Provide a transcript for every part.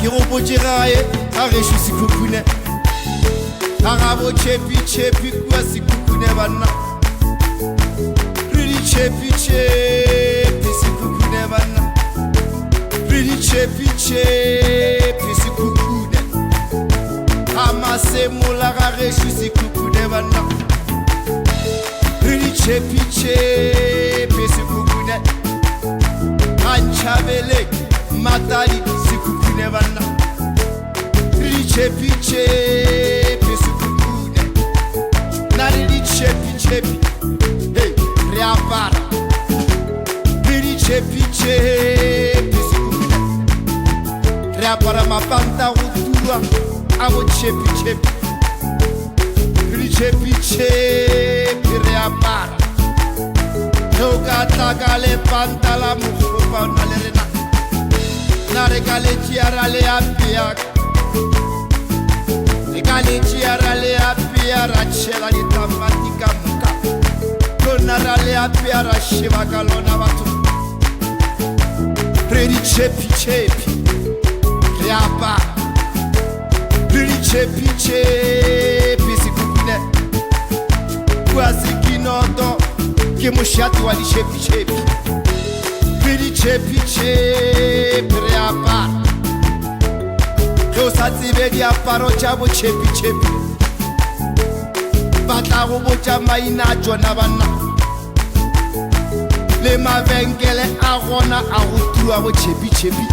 robo dirae a re shu sikukune Arabo chepi chepi kwa sikukune bana Really chepi chepi sikukune bana Really chepi chepi sikukune Amase mula ga re shu sikukune bana Really chepi chepi sikukune Anchabele matali sikukune bana Really chepi chepi sikukune Na really chepi chepi Hey, reapara Really chepi chepi sikukune Reapara mapanta utua Amo chepi chepi Really chepi chepi reapara Nogata gale pantala mufupa nalerena Nare gale chiara le appiak E gale chiara le appiara Cela di tamatica muca Donara le appiara Shiva galona vatu Predi cepi cepi Reapa Predi cepi cepi Sikukune Quasi kinoto Che musciati wali cepi cepi Predi cepi cepi Reapa Yo sati vedi apparo chavo cepi cepi Bata robo chama inacho na bana Le mavengele agona agutu avo cepi cepi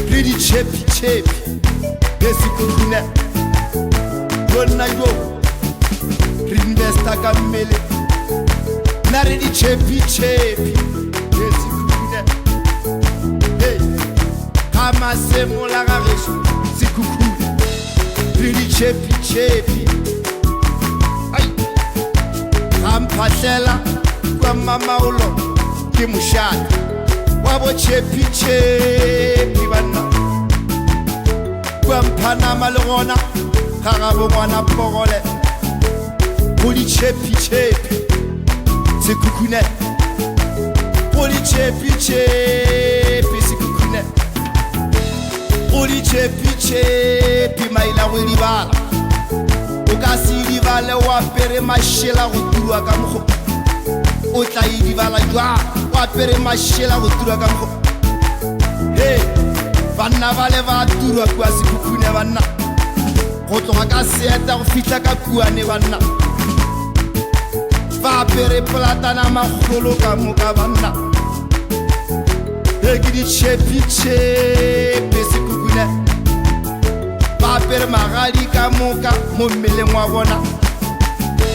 Predi cepi cepi Desi kukune Donna yo Rindesta kamele Nare di cepi cepi Desi kukune Hey Kama se mola gareshu Sikukune Predi cepi cepi Ay Kampatela Kwa mama ulo Kimushati Wabo cepi cepi Bana Kwa mpana malogona Karabo mwana pogole Poli cepi cepi Sikukune Poli cepi cepi Sikukune Poli cepi cepi Maila wilibala Ukasi libala wapere mashela Uturua kamuko Uta ilibala jwa Wapere mashela uturua kamuko Hey Vana vale va turua kwa sikukune vana Koto wakasi eta ufita kakuane vana Vapere platana makolo kamuka vana Egidi chepi chepi sikukune Vapere magali kamuka Mumele mwavona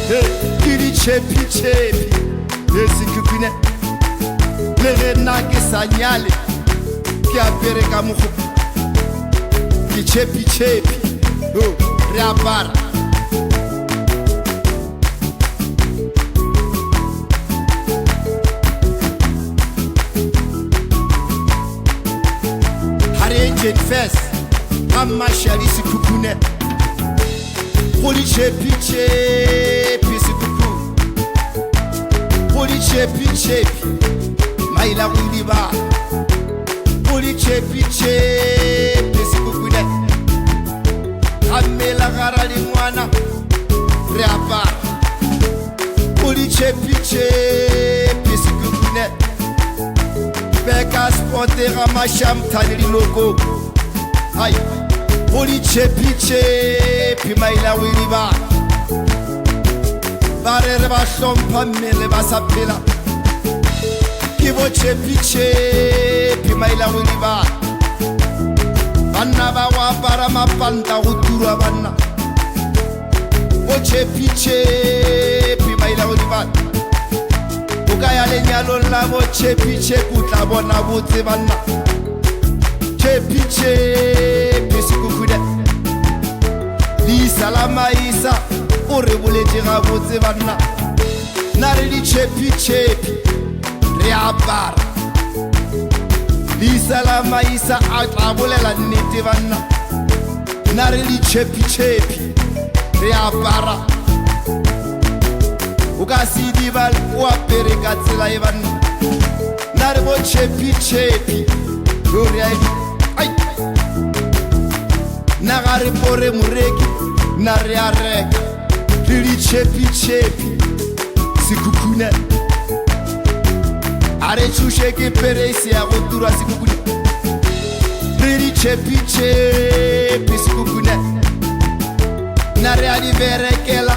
Egidi chepi chepi sikukune Lere nage sanyale Kiapere kamuko Ki chepi chepi Reapara Harenjen fes Amma sharisi kukune Poli chepi chepi sikuku Poli chepi chepi Maila windiba Poli chepi chepi sikukune Amela garali mwana Reapara Poli chepi chepi sikukune Beka spotera masham taniri logo Hai Poli chepi chepi maila wiriba Barere bashompa mele basapela Kibo chepi chepi maila wiriba Bana bawa para mapanta uturua bana O chepi chepi maila wiriba Ukaya le nyalo lavo chepi chepi utabona buti bana Chepi chepi sikukune Lisa la maisa Urebule jira buti bana Nare di chepi chepi Reapara Lisa la maisa Atabule la niti bana Nare di chepi chepi Reapara Ukasi dival Wapere katsila ibana Nare bo chepi chepi Gloria ay na ga re pore moreki na re a reka re di chepi sekukune a re tshushe ke perese ya go tura sekukune re di chepi sekukune na re a di berekela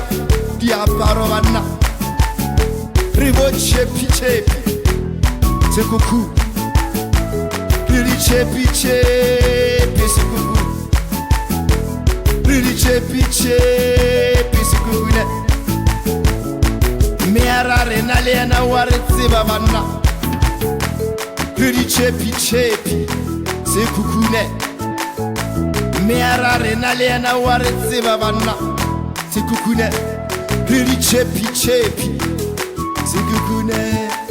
diaparo banna re bo chepi sekuku re di chepi sekuku re di chepi sekukune meara re na le yena wa re tseba banna re di chepi sekukune meara re na le yena wa re tseba banna sekukune re di chepi sekukune